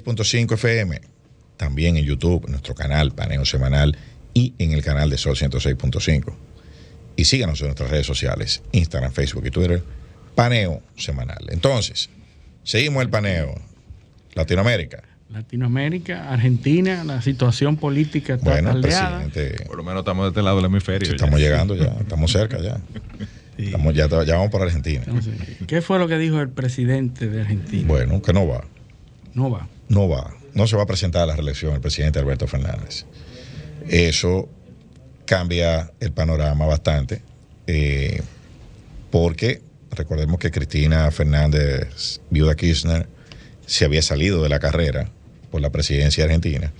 106.5 FM, también en YouTube, en nuestro canal Paneo Semanal y en el canal de Sol 106.5. Y síganos en nuestras redes sociales, Instagram, Facebook y Twitter, Paneo Semanal. Entonces, seguimos el paneo. Latinoamérica, Argentina, la situación política está caldeada. Por lo menos estamos de este lado del hemisferio. Sí, estamos llegando ya, estamos cerca ya. Sí. Ya vamos por Argentina. Entonces, ¿qué fue lo que dijo el presidente de Argentina? Bueno, que no va. No va. No va. No se va a presentar a la reelección el presidente Alberto Fernández. Eso cambia el panorama bastante, porque recordemos que Cristina Fernández, viuda Kirchner, se había salido de la carrera por la presidencia argentina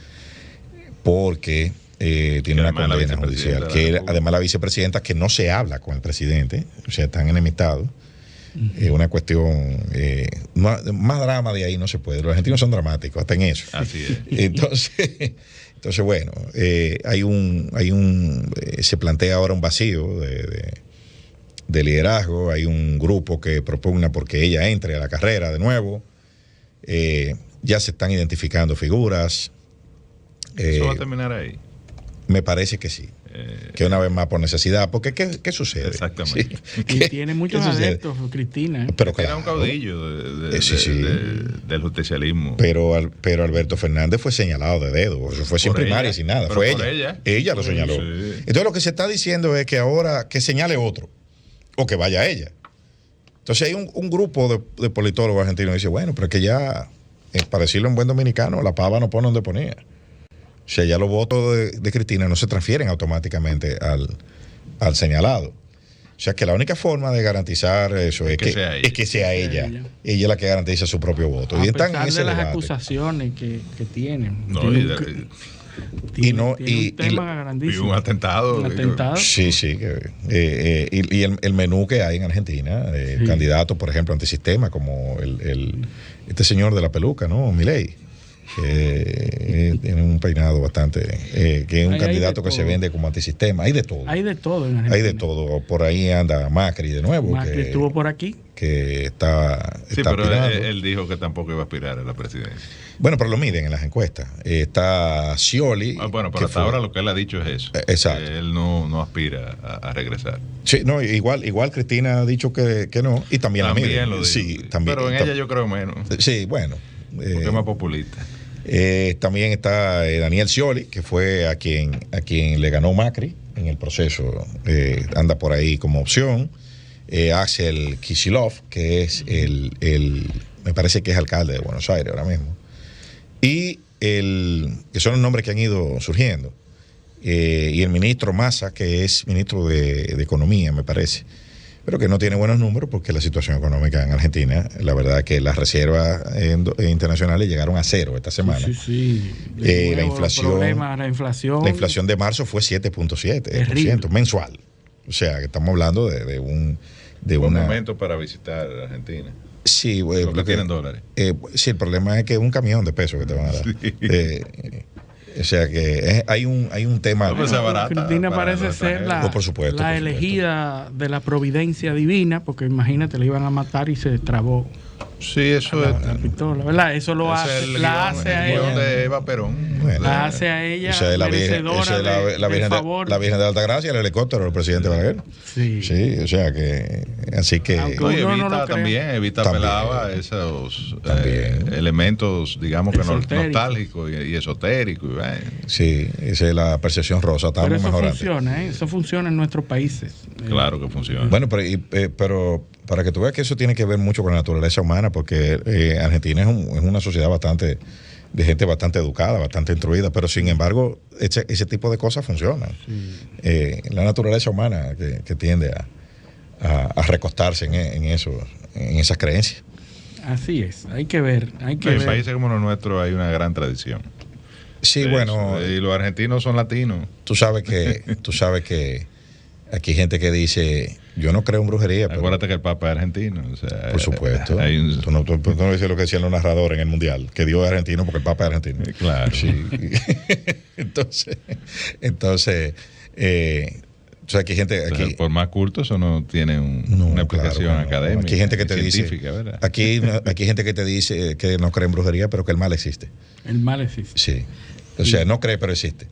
porque tiene una condena judicial, que además la vicepresidenta, que no se habla con el presidente, o sea, están enemistados. Una cuestión, más drama de ahí no se puede. Los argentinos son dramáticos, hasta en eso. Así es. Entonces bueno, se plantea ahora un vacío de liderazgo. Hay un grupo que propugna porque ella entre a la carrera de nuevo. Ya se están identificando figuras. ¿Eso va a terminar ahí? Me parece que sí. Que una vez más por necesidad, porque ¿qué sucede? Exactamente. Sí. Y tiene muchos adeptos, Cristina. Pero era un caudillo del justicialismo. Pero Alberto Fernández fue señalado de dedo, eso fue sin primaria, sin nada. Fue ella. Ella lo señaló. Sí. Entonces lo que se está diciendo es que ahora que señale otro, o que vaya ella. Entonces hay un grupo de politólogos argentinos que dice, bueno, pero es que ya, para decirlo en buen dominicano, la pava no pone donde ponía. O sea, ya los votos de Cristina no se transfieren automáticamente al señalado. O sea, que la única forma de garantizar eso es que sea ella. Ella es la que garantiza su propio voto. A pesar de las acusaciones que tienen. Y un atentado. Un atentado. Sí. Y el menú que hay en Argentina, candidatos, por ejemplo, antisistema, como este señor de la peluca, ¿no? Milei. Tiene un peinado bastante, que es un candidato que se vende como antisistema. Hay de todo. Hay de todo en Argentina. Hay de todo. Por ahí anda Macri de nuevo. Macri estuvo por aquí. Que está pero él dijo que tampoco iba a aspirar a la presidencia. Bueno, pero lo miden en las encuestas. Está Scioli. Pero hasta ahora lo que él ha dicho es eso. Exacto. Que él no aspira a regresar. Sí, no, igual Cristina ha dicho que no. Y también la miden. Sí, también. Pero en ella yo creo menos. Sí, bueno. Porque es más populista. También está Daniel Scioli, que fue a quien le ganó Macri en el proceso. Anda por ahí como opción. Axel Kicillof, que es me parece que es alcalde de Buenos Aires ahora mismo. Y que son los nombres que han ido surgiendo. Y el ministro Massa, que es ministro de Economía, me parece, pero que no tiene buenos números porque la situación económica en Argentina, la verdad es que las reservas internacionales llegaron a cero esta semana. Sí. La inflación de marzo fue 7.7% mensual. O sea, que estamos hablando de un momento para visitar Argentina. Sí, lo que tienen dólares. Sí, el problema es que es un camión de pesos que te van a dar. Sí. O sea que hay un tema. Cristina parece ser la elegida de la providencia divina, porque imagínate, le iban a matar y se trabó. Sí, eso es. La pistola, ¿verdad? Eso lo hace, la hace a ella. De Eva Perón. La hace a ella. Esa es la Virgen de la Altagracia, el helicóptero del presidente Balaguer. Sí, o sea que. Así que. Evita apelaba a esos elementos, digamos que nostálgicos y esotéricos. Sí, esa es la percepción rosa. Pero eso funciona, eso funciona en nuestros países. Claro que funciona. Bueno, pero para que tú veas que eso tiene que ver mucho con la naturaleza humana, porque Argentina es una sociedad de gente bastante educada, bastante instruida, pero sin embargo ese tipo de cosas funcionan. Sí. La naturaleza humana que tiende a recostarse en esas creencias. Así es, hay que ver. En países como los nuestros hay una gran tradición. Sí, bueno. Y los argentinos son latinos. Tú sabes que aquí hay gente que dice, yo no creo en brujería. Acuérdate que el Papa es argentino. O sea, por supuesto. Tú no dices lo que decían los narradores en el Mundial, que Dios es argentino porque el Papa es argentino. Claro. Sí. Entonces O sea, aquí hay gente... Aquí, por más culto, eso no tiene una explicación académica. Aquí hay gente que te dice... ¿verdad? Aquí hay gente que te dice que no cree en brujería, pero que el mal existe. El mal existe. Sí. O sea, no cree, pero existe.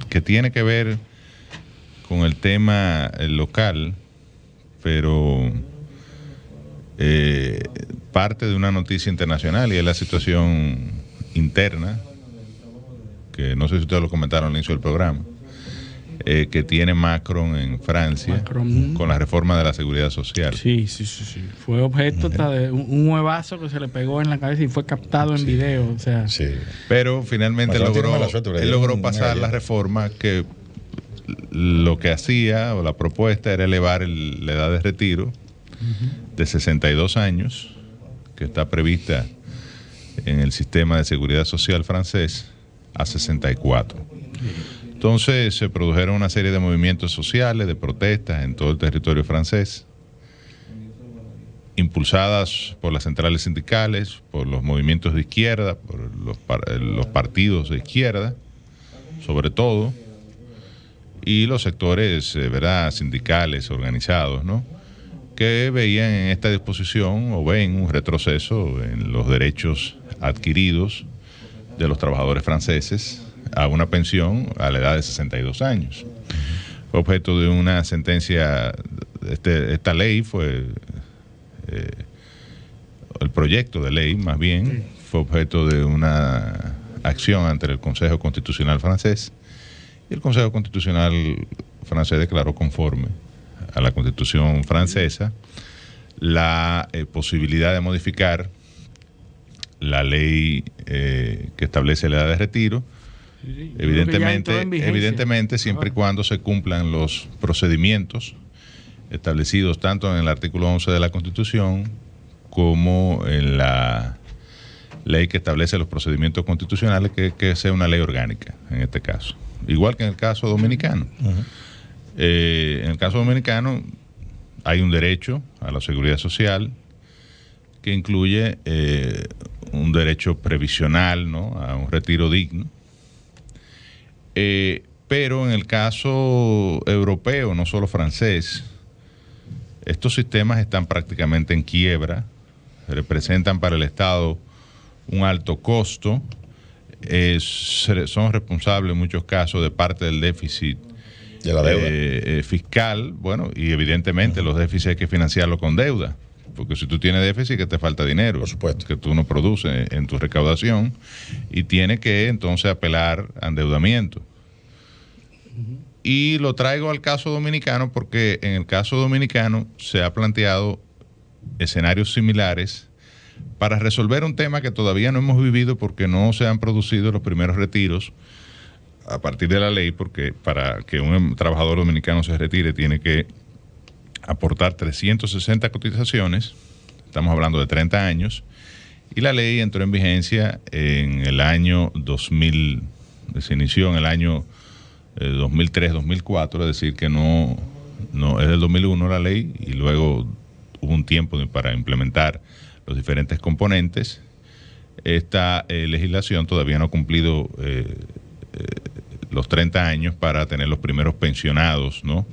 Que tiene que ver con el tema local, pero parte de una noticia internacional, y es la situación interna, que no sé si ustedes lo comentaron al inicio del programa, que tiene Macron en Francia con la reforma de la seguridad social. Sí. Fue objeto de un huevazo que se le pegó en la cabeza y fue captado en video. O sea. Sí. Pero finalmente logró pasar la reforma que lo que hacía, o la propuesta, era elevar la edad de retiro de 62 años, que está prevista en el sistema de seguridad social francés, a 64. Entonces se produjeron una serie de movimientos sociales, de protestas en todo el territorio francés, impulsadas por las centrales sindicales, por los movimientos de izquierda, por los partidos de izquierda, sobre todo, y los sectores, ¿verdad?, sindicales organizados, ¿no?, que veían en esta disposición, o ven un retroceso en los derechos adquiridos de los trabajadores franceses a una pensión a la edad de 62 años. Fue objeto de una sentencia, esta ley fue, el proyecto de ley más bien, fue objeto de una acción ante el Consejo Constitucional francés, y el Consejo Constitucional francés declaró conforme a la Constitución francesa la posibilidad de modificar la ley que establece la edad de retiro, evidentemente siempre y cuando se cumplan los procedimientos establecidos tanto en el artículo 11 de la Constitución como en la ley que establece los procedimientos constitucionales, que sea una ley orgánica en este caso, igual que en el caso dominicano. En el caso dominicano hay un derecho a la seguridad social que incluye un derecho previsional, ¿no?, a un retiro digno. Pero en el caso europeo, no solo francés, estos sistemas están prácticamente en quiebra, representan para el Estado un alto costo, son responsables en muchos casos de parte del déficit de la deuda fiscal, bueno, y evidentemente los déficits hay que financiarlo con deuda, porque si tú tienes déficit, que te falta dinero, por supuesto, que tú no produces en tu recaudación, y tienes que entonces apelar a endeudamiento. Y lo traigo al caso dominicano porque en el caso dominicano se ha planteado escenarios similares para resolver un tema que todavía no hemos vivido, porque no se han producido los primeros retiros a partir de la ley, porque para que un trabajador dominicano se retire tiene que aportar 360 cotizaciones, estamos hablando de 30 años, y la ley entró en vigencia en el año 2000, se inició en el año 2003-2004, es decir, que no es del 2001 la ley, y luego hubo un tiempo para implementar los diferentes componentes. Esta legislación todavía no ha cumplido los 30 años para tener los primeros pensionados, ¿no?,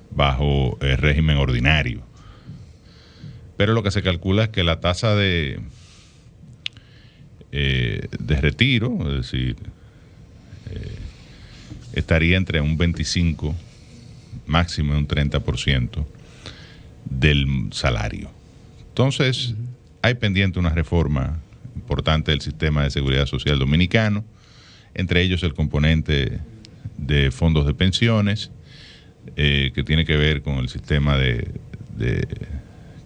bajo el régimen ordinario. Pero lo que se calcula es que la tasa de retiro, es decir, estaría entre un 25, máximo un 30% del salario. Entonces, hay pendiente una reforma importante del sistema de seguridad social dominicano, entre ellos el componente de fondos de pensiones, que tiene que ver con el sistema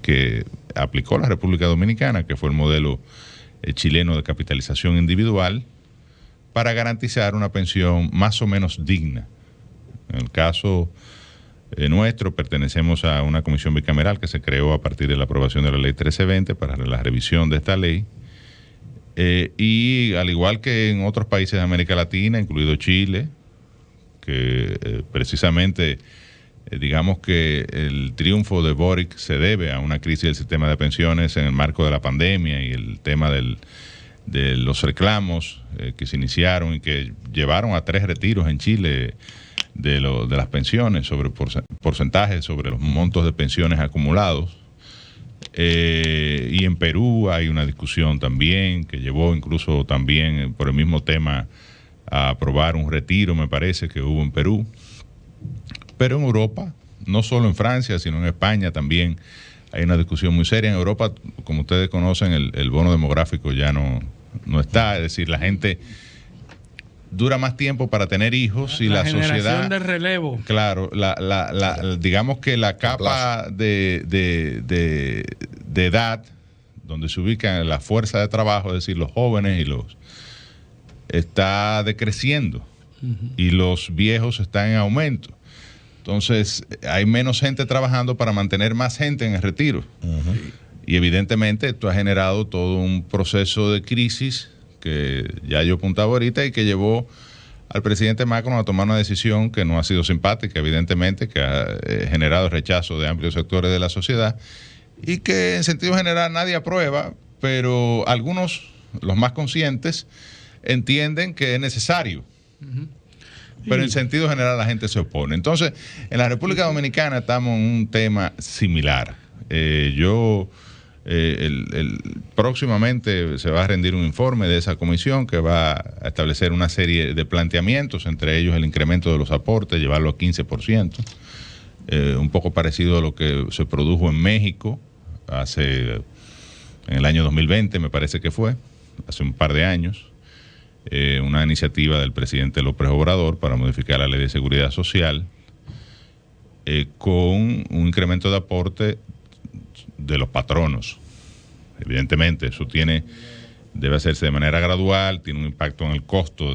que aplicó la República Dominicana, que fue el modelo chileno de capitalización individual, para garantizar una pensión más o menos digna. En el caso nuestro, pertenecemos a una comisión bicameral que se creó a partir de la aprobación de la ley 1320 para la revisión de esta ley, y al igual que en otros países de América Latina, incluido Chile, que precisamente digamos que el triunfo de Boric se debe a una crisis del sistema de pensiones en el marco de la pandemia y el tema de los reclamos que se iniciaron y que llevaron a 3 retiros en Chile de las pensiones, sobre porcentajes sobre los montos de pensiones acumulados. Y en Perú hay una discusión también que llevó incluso también por el mismo tema a aprobar un retiro, me parece que hubo en Perú. Pero en Europa, no solo en Francia, sino en España también hay una discusión muy seria. En Europa, como ustedes conocen, el bono demográfico ya no está, es decir, la gente dura más tiempo para tener hijos y la sociedad... La generación de relevo. Claro, digamos que la capa de edad donde se ubica la fuerza de trabajo, es decir, los jóvenes está decreciendo y los viejos están en aumento. Entonces, hay menos gente trabajando para mantener más gente en el retiro. Y evidentemente esto ha generado todo un proceso de crisis que ya yo apuntaba ahorita y que llevó al presidente Macron a tomar una decisión que no ha sido simpática, evidentemente, que ha generado rechazo de amplios sectores de la sociedad y que en sentido general nadie aprueba, pero algunos, los más conscientes, entienden que es necesario. Pero en sentido general la gente se opone. Entonces, en la República Dominicana estamos en un tema similar. Próximamente se va a rendir un informe de esa comisión que va a establecer una serie de planteamientos, entre ellos el incremento de los aportes, llevarlo a 15%, un poco parecido a lo que se produjo en México en el año 2020, me parece que fue, hace un par de años. Una iniciativa del presidente López Obrador para modificar la Ley de Seguridad Social con un incremento de aporte de los patronos. Evidentemente, eso debe hacerse de manera gradual, tiene un impacto en el costo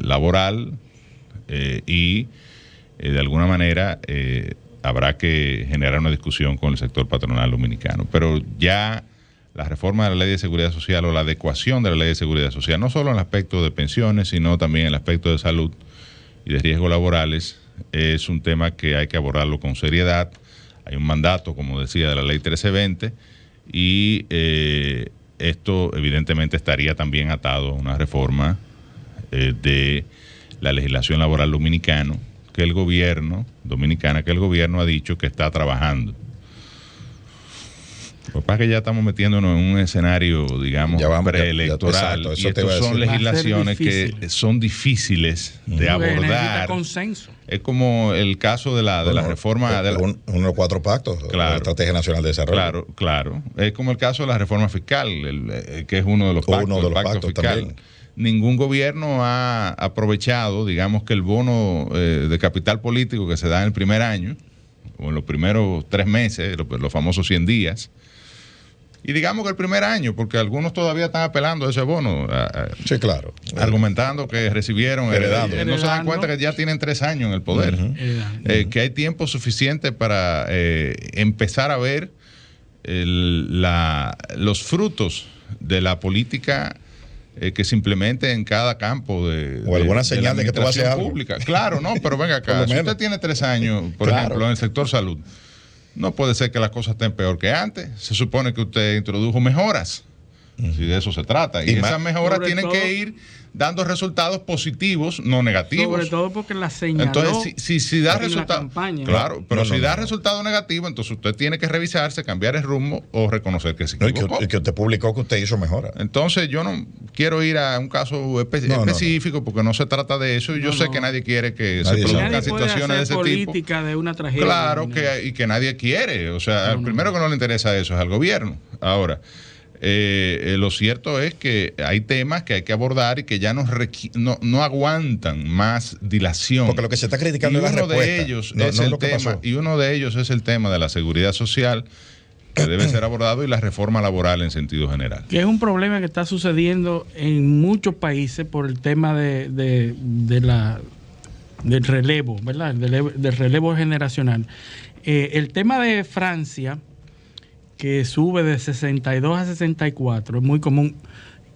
laboral y de alguna manera habrá que generar una discusión con el sector patronal dominicano. Pero ya la reforma de la Ley de Seguridad Social o la adecuación de la Ley de Seguridad Social, no solo en el aspecto de pensiones, sino también en el aspecto de salud y de riesgos laborales, es un tema que hay que abordarlo con seriedad. Hay un mandato, como decía, de la Ley 1320 y esto evidentemente estaría también atado a una reforma de la legislación laboral dominicana que el gobierno ha dicho que está trabajando. Lo que pasa es que ya estamos metiéndonos en un escenario, digamos, preelectoral. Y estas son legislaciones que son difíciles de abordar. Consenso. Es como el caso de la reforma... uno de los 4 pactos, claro, la Estrategia Nacional de Desarrollo. Claro. Es como el caso de la reforma fiscal, que es uno de los pactos, el pacto fiscal. También. Ningún gobierno ha aprovechado, digamos, que el bono de capital político que se da en el primer año, o en los primeros 3 meses, los famosos 100 días, y digamos que el primer año, porque algunos todavía están apelando a ese bono. Sí, claro. Argumentando que recibieron, heredando. No se dan cuenta que ya tienen 3 años en el poder. Que hay tiempo suficiente para empezar a ver los frutos de la política que se implemente en cada campo o alguna señal de que tú vas a hacer algo pública. Claro, no, pero venga acá. Si usted tiene 3 años, por ejemplo, en el sector salud, no puede ser que las cosas estén peor que antes. Se supone que usted introdujo mejoras. Si de eso se trata. Y esas mejoras tienen que ir dando resultados positivos, no negativos. Sobre todo porque la señaló. Entonces, si da resultado, claro, pero si da resultado negativo, entonces usted tiene que revisarse, cambiar el rumbo o reconocer que se equivocó. Y que usted publicó que usted hizo mejora. Entonces, yo no quiero ir a un caso específico porque no se trata de eso y yo sé que nadie quiere que se produzcan situaciones de ese política tipo. De una tragedia. Claro, y que nadie quiere. O sea, el primero que no le interesa eso es al gobierno. Ahora, lo cierto es que hay temas que hay que abordar y que ya no aguantan más dilación. Porque lo que se está criticando es la respuesta. Y uno de ellos es el tema de la seguridad social, que debe ser abordado, y la reforma laboral en sentido general. Que es un problema que está sucediendo en muchos países por el tema del relevo, ¿verdad? Del relevo generacional. El tema de Francia, que sube de 62 a 64, es muy común.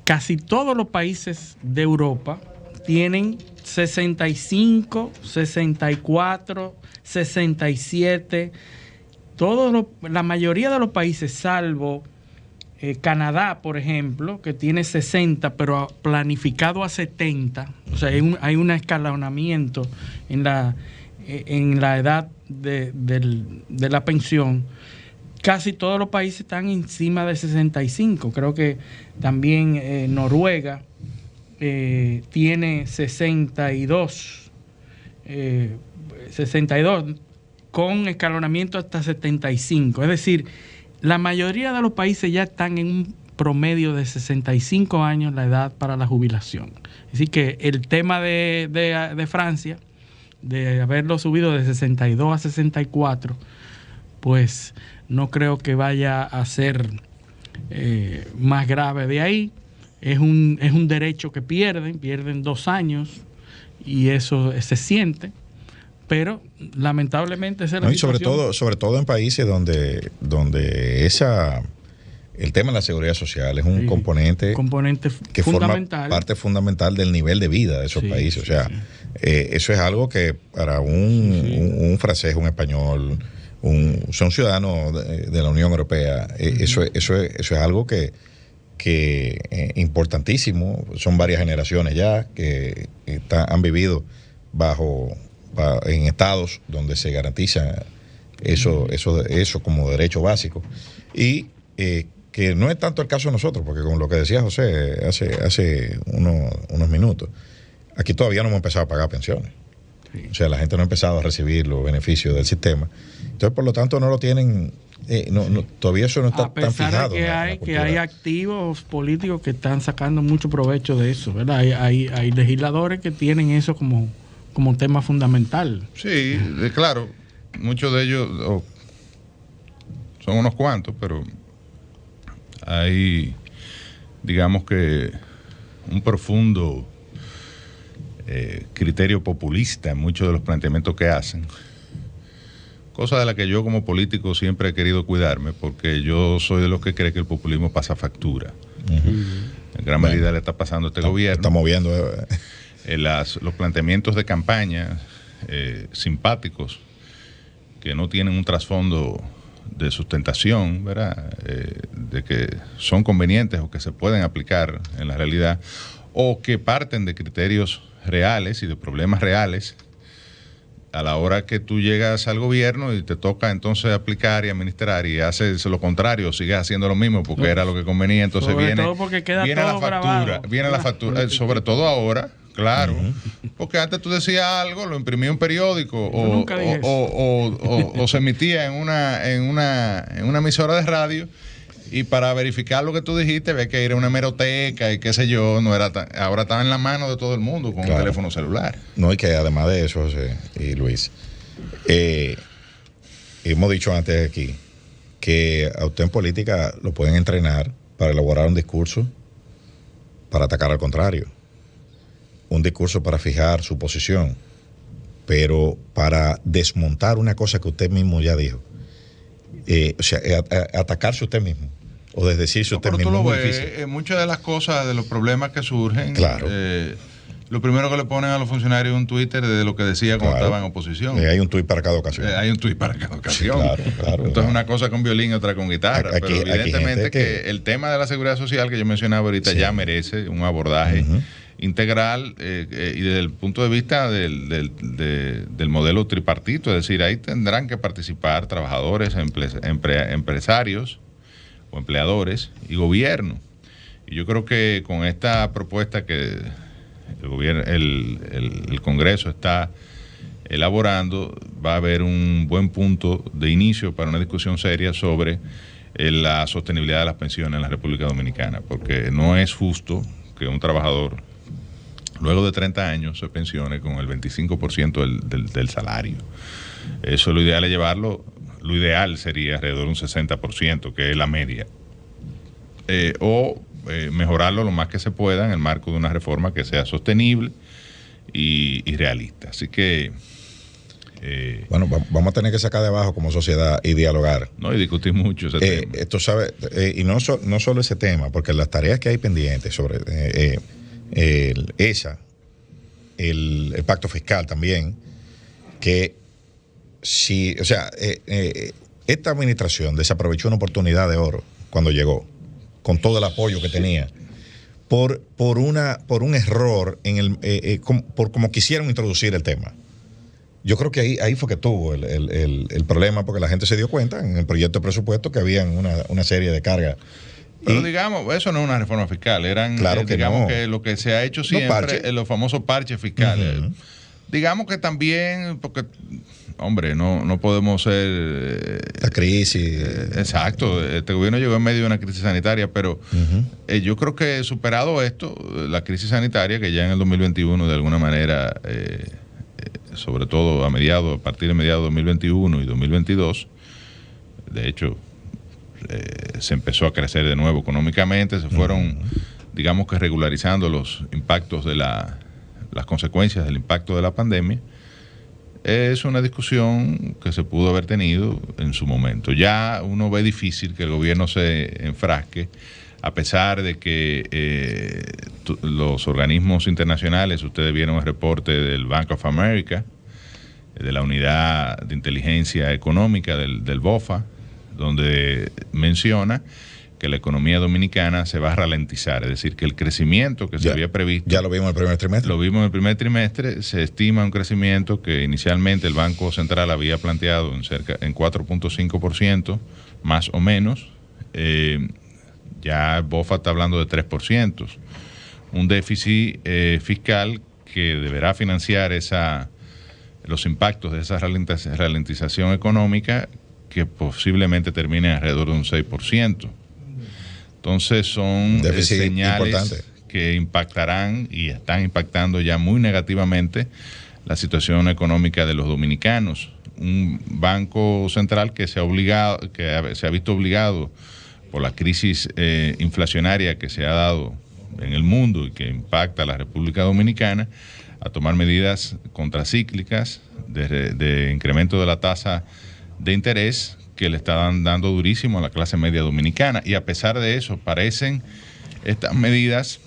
Casi todos los países de Europa tienen 65, 64, 67, la mayoría de los países, salvo Canadá, por ejemplo, que tiene 60, pero planificado a 70, o sea, hay un escalonamiento en la edad de la pensión. Casi todos los países están encima de 65. Creo que también Noruega tiene 62 con escalonamiento hasta 75. Es decir, la mayoría de los países ya están en un promedio de 65 años la edad para la jubilación. Es decir, que el tema de Francia, de haberlo subido de 62 a 64, pues no creo que vaya a ser más grave de ahí. Es un derecho que pierden 2 años y eso se siente, pero lamentablemente esa es la situación. Sobre todo en países donde el tema de la seguridad social es un componente que fundamental. Forma parte fundamental del nivel de vida de esos países. O sea, eso es algo que para un francés, un español, son ciudadanos de la Unión Europea, eso es algo que importantísimo. Son varias generaciones ya que han vivido en estados donde se garantiza eso como derecho básico, y que no es tanto el caso de nosotros, porque con lo que decía José hace unos minutos, aquí todavía no hemos empezado a pagar pensiones. O sea, la gente no ha empezado a recibir los beneficios del sistema. Entonces, por lo tanto, no lo tienen, todavía eso no está tan fijado. A pesar de que hay activos políticos que están sacando mucho provecho de eso, ¿verdad? Hay legisladores que tienen eso como tema fundamental. Sí, claro, muchos de ellos son unos cuantos, pero hay, digamos que, un profundo criterio populista en muchos de los planteamientos que hacen, cosa de la que yo como político siempre he querido cuidarme, porque yo soy de los que cree que el populismo pasa factura. En gran medida le está pasando a este gobierno. Estamos viendo los planteamientos de campaña simpáticos que no tienen un trasfondo de sustentación, ¿verdad? De que son convenientes o que se pueden aplicar en la realidad, o que parten de criterios reales y de problemas reales. A la hora que tú llegas al gobierno y te toca entonces aplicar y administrar y haces lo contrario, sigues haciendo lo mismo porque era lo que convenía, entonces viene la factura, sobre todo ahora, claro, porque antes tú decías algo, lo imprimía un periódico o se emitía en una emisora de radio, y para verificar lo que tú dijiste había que ir a una hemeroteca y qué sé yo, ahora está en la mano de todo el mundo con un teléfono celular. No, y que además de eso, José y Luis, hemos dicho antes aquí que a usted en política lo pueden entrenar para elaborar un discurso para atacar al contrario, un discurso para fijar su posición, pero para desmontar una cosa que usted mismo ya dijo, o sea, atacarse usted mismo o desdecirse usted mismo. Tú lo ves, muchas de las cosas, de los problemas que surgen, claro. Lo primero que le ponen a los funcionarios es un Twitter de lo que decía cuando estaba en oposición. Hay un tuit para cada ocasión. Hay un tuit para cada ocasión. Sí, claro. Entonces una cosa con violín y otra con guitarra. Pero evidentemente que el tema de la seguridad social que yo mencionaba ahorita ya merece un abordaje integral, y desde el punto de vista del modelo tripartito, es decir, ahí tendrán que participar trabajadores, empresarios o empleadores y gobierno. Y yo creo que con esta propuesta que el Congreso está elaborando, va a haber un buen punto de inicio para una discusión seria sobre la sostenibilidad de las pensiones en la República Dominicana, porque no es justo que un trabajador luego de 30 años se pensione con el 25% del salario. Eso lo ideal es llevarlo, lo ideal sería alrededor de un 60%, que es la media. Mejorarlo lo más que se pueda en el marco de una reforma que sea sostenible y realista. Así que... bueno, vamos a tener que sacar de abajo como sociedad y dialogar. No, y discutir mucho ese tema. Tú sabes, y no solo ese tema, porque las tareas que hay pendientes sobre esa el pacto fiscal también, que si, o sea, esta administración desaprovechó una oportunidad de oro cuando llegó, con todo el apoyo que tenía, por un error por cómo quisieron introducir el tema. Yo creo que ahí fue que tuvo el problema, porque la gente se dio cuenta en el proyecto de presupuesto que habían una serie de cargas. Pero digamos, eso no es una reforma fiscal, eran, claro que digamos no. que lo que se ha hecho siempre, los famosos parches fiscales. Uh-huh. Digamos que también, porque, hombre, no podemos ser... La crisis. Exacto, este gobierno llegó en medio de una crisis sanitaria, pero yo creo que superado esto, la crisis sanitaria, que ya en el 2021 de alguna manera, sobre todo a partir de mediados de 2021 y 2022, de hecho, se empezó a crecer de nuevo económicamente, se fueron, digamos que regularizando los impactos de las consecuencias del impacto de la pandemia. Es una discusión que se pudo haber tenido en su momento. Ya uno ve difícil que el gobierno se enfrasque, a pesar de que los organismos internacionales, ustedes vieron el reporte del Bank of America, de la Unidad de Inteligencia Económica del BOFA, donde menciona que la economía dominicana se va a ralentizar, es decir, que el crecimiento que se había previsto... Ya lo vimos en el primer trimestre. Lo vimos en el primer trimestre, se estima un crecimiento que inicialmente el Banco Central había planteado en 4.5%, más o menos. Ya BOFA está hablando de 3%. Un déficit fiscal que deberá financiar los impactos de esa ralentización económica, que posiblemente termine alrededor de un 6%. Entonces son señales importante, que impactarán y están impactando ya muy negativamente la situación económica de los dominicanos. Un banco central que se ha visto obligado por la crisis inflacionaria que se ha dado en el mundo y que impacta a la República Dominicana, a tomar medidas contracíclicas de incremento de la tasa de interés, que le están dando durísimo a la clase media dominicana. Y a pesar de eso, parecen estas medidas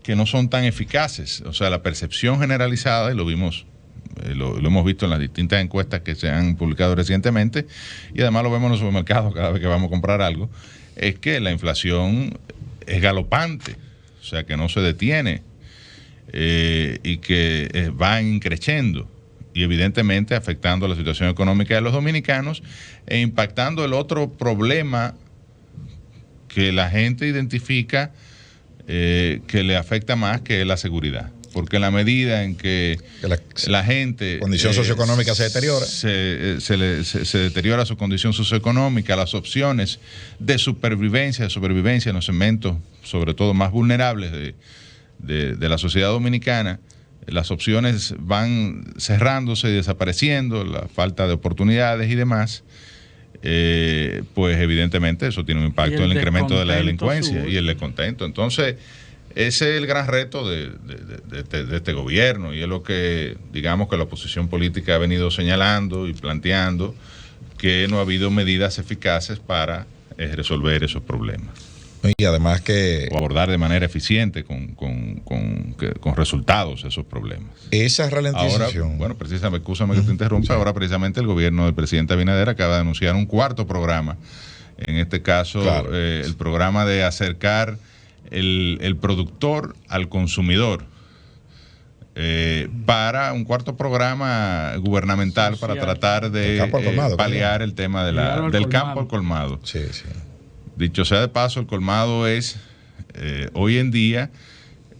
que no son tan eficaces. O sea, la percepción generalizada, y lo vimos, lo hemos visto en las distintas encuestas que se han publicado recientemente, y además lo vemos en los supermercados cada vez que vamos a comprar algo, es que la inflación es galopante, o sea, que no se detiene, y que va increciendo, y evidentemente afectando la situación económica de los dominicanos e impactando el otro problema que la gente identifica que le afecta más, que es la seguridad. Porque en la medida en que la gente... Condición socioeconómica se deteriora. Se deteriora su condición socioeconómica, las opciones de supervivencia en los segmentos, sobre todo más vulnerables de la sociedad dominicana, las opciones van cerrándose y desapareciendo, la falta de oportunidades y demás, pues evidentemente eso tiene un impacto en el incremento de la delincuencia y el descontento. Entonces, ese es el gran reto de este gobierno, y es lo que, digamos, que la oposición política ha venido señalando y planteando, que no ha habido medidas eficaces para resolver esos problemas. Y además que... O abordar de manera eficiente, con resultados, esos problemas. Esa ralentización... Ahora, bueno, precisamente, escúchame que te interrumpa, sí. Ahora precisamente el gobierno del presidente Abinader acaba de anunciar un cuarto programa. En este caso, claro, el programa de acercar el productor al consumidor. Para un cuarto programa gubernamental social, para tratar de paliar el tema del campo al colmado. Sí, sí. Dicho sea de paso, el colmado es hoy en día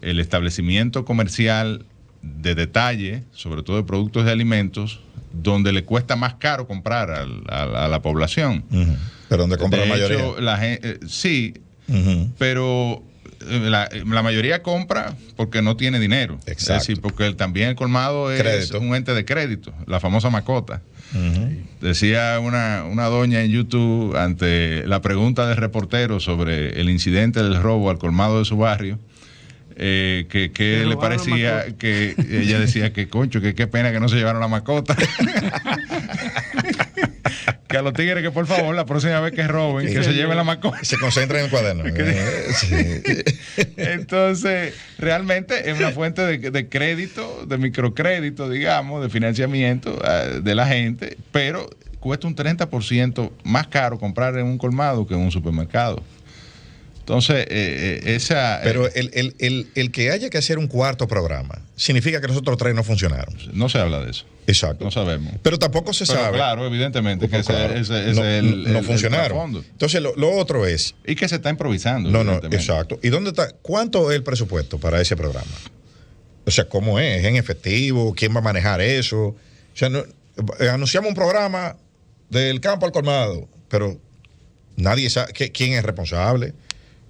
el establecimiento comercial de detalle, sobre todo de productos de alimentos, donde le cuesta más caro comprar a la población. Uh-huh. Pero donde compra la mayoría. La gente, sí, uh-huh, pero la mayoría compra porque no tiene dinero. Exacto. Es decir, porque también el colmado es un ente de crédito, la famosa macota. Uh-huh. Decía una doña en YouTube, ante la pregunta del reportero sobre el incidente del robo al colmado de su barrio, que le parecía, que ella decía que concho, que qué pena que no se llevaron la mascota. Que a los tigres que por favor la próxima vez que roben, que se lleven la mascota. Se concentren en el cuaderno. Entonces, Entonces, realmente es una fuente de crédito, de microcrédito, digamos, de financiamiento de la gente, pero cuesta un 30% más caro comprar en un colmado que en un supermercado. Entonces, Pero el que haya que hacer un cuarto programa significa que los otros 3 no funcionaron. No se habla de eso. Exacto. No sabemos. Pero tampoco se sabe. Claro, evidentemente que Claro, no funcionaron. Entonces, lo otro es. Y que se está improvisando. No, exacto. ¿Y dónde está? ¿Cuánto es el presupuesto para ese programa? O sea, ¿cómo es? ¿Es en efectivo? ¿Quién va a manejar eso? O sea, anunciamos un programa del campo al colmado, pero nadie sabe quién es responsable.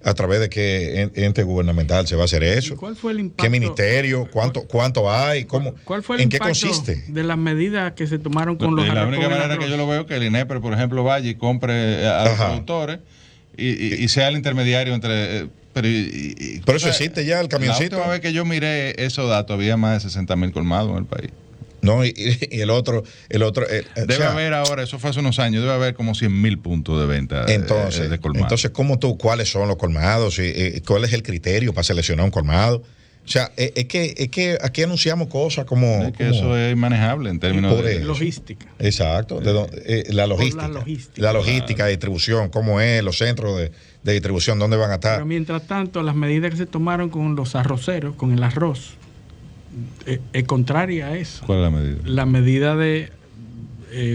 ¿A través de qué ente gubernamental se va a hacer eso? ¿Cuál fue el impacto? ¿Qué ministerio? ¿Cuánto hay? ¿Cómo? ¿Cuál fue el ¿En qué impacto consiste? de las medidas que se tomaron con los La única manera que yo lo veo es que el INEPRE, por ejemplo, vaya y compre a los productores y sea el intermediario entre... Pero eso existe ya, el camioncito. La última vez que yo miré esos datos, había más de 60,000 colmados en el país. No, y el otro debe haber ahora, eso fue hace unos años, debe haber como 100,000 puntos de venta de colmados. Entonces, ¿cuáles son los colmados? ¿Cuál es el criterio para seleccionar un colmado? O sea, es que aquí anunciamos cosas como... Es que eso es manejable en términos de logística. Exacto, la logística. La logística de distribución, cómo es, los centros de distribución, dónde van a estar. Pero mientras tanto, las medidas que se tomaron con los arroceros, con el arroz, es contraria a eso. ¿Cuál es la medida? La medida de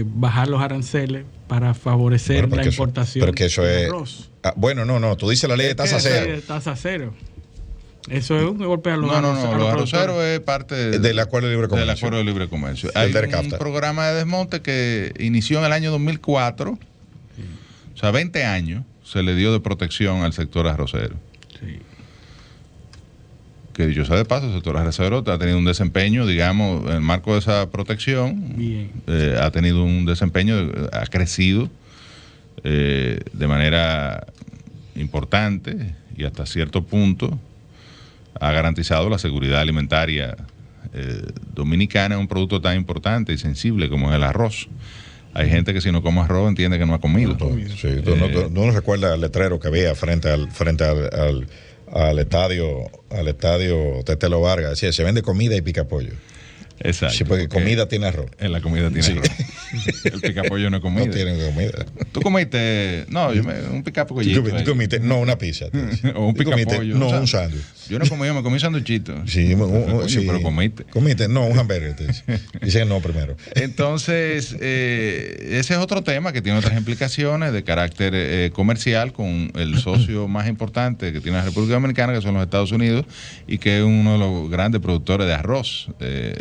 bajar los aranceles para favorecer la importación pero que eso de es arroz. Bueno, no, tú dices la ley de tasa cero. Tasa cero. Eso es un golpe a los arroceros. Los arroceros es parte del acuerdo de libre comercio. Del acuerdo de libre comercio. Hay un programa de desmonte que inició en el año 2004. O sea, 20 años se le dio de protección al sector arrocero. Sí. Que dicho sea de paso, el sector arrocero ha tenido un desempeño, digamos, en el marco de esa protección, ha tenido un desempeño, ha crecido de manera importante y hasta cierto punto ha garantizado la seguridad alimentaria dominicana en un producto tan importante y sensible como es el arroz. Hay gente que si no come arroz entiende que no ha comido. Sí, tú no recuerdas el letrero que había frente al estadio Tetelo Vargas, decía, se vende comida y pica pollo. Exacto. Sí, porque comida tiene arroz. En la comida tiene arroz. El picapollo no es comida. No tiene comida. ¿Tú comiste? No, un picapollito. ¿Tú comiste? No, una pizza. O un picapollo. No, un sándwich. Yo no comí, me comí un sanduchito. Sí, pero comiste. Comiste, no, un hamburger. Dice no primero. Entonces, ese es otro tema que tiene otras implicaciones de carácter comercial con el socio más importante que tiene la República Dominicana, que son los Estados Unidos, y que es uno de los grandes productores de arroz.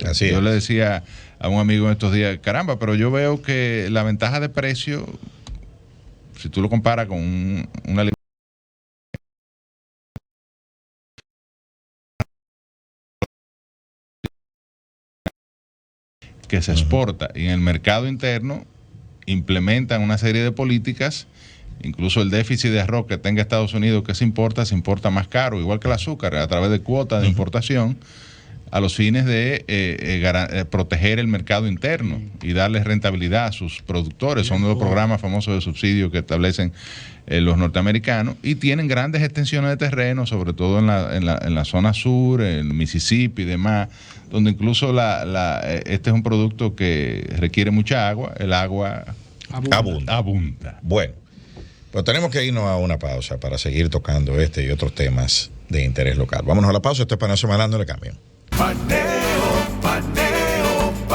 Así yo es. le decía a un amigo en estos días, caramba, pero yo veo que la ventaja de precio, si tú lo comparas con una que se exporta y en el mercado interno implementan una serie de políticas, incluso el déficit de arroz que tenga Estados Unidos que se importa más caro, igual que el azúcar, a través de cuotas de importación, a los fines de proteger el mercado interno y darle rentabilidad a sus productores. Son los programas famosos de subsidio que establecen los norteamericanos y tienen grandes extensiones de terreno, sobre todo en la zona sur, en Mississippi y demás, donde incluso este es un producto que requiere mucha agua. El agua abunda. Bueno, pues tenemos que irnos a una pausa para seguir tocando este y otros temas de interés local. Vámonos a la pausa. Esto es Paneo Semanal, no le cambien.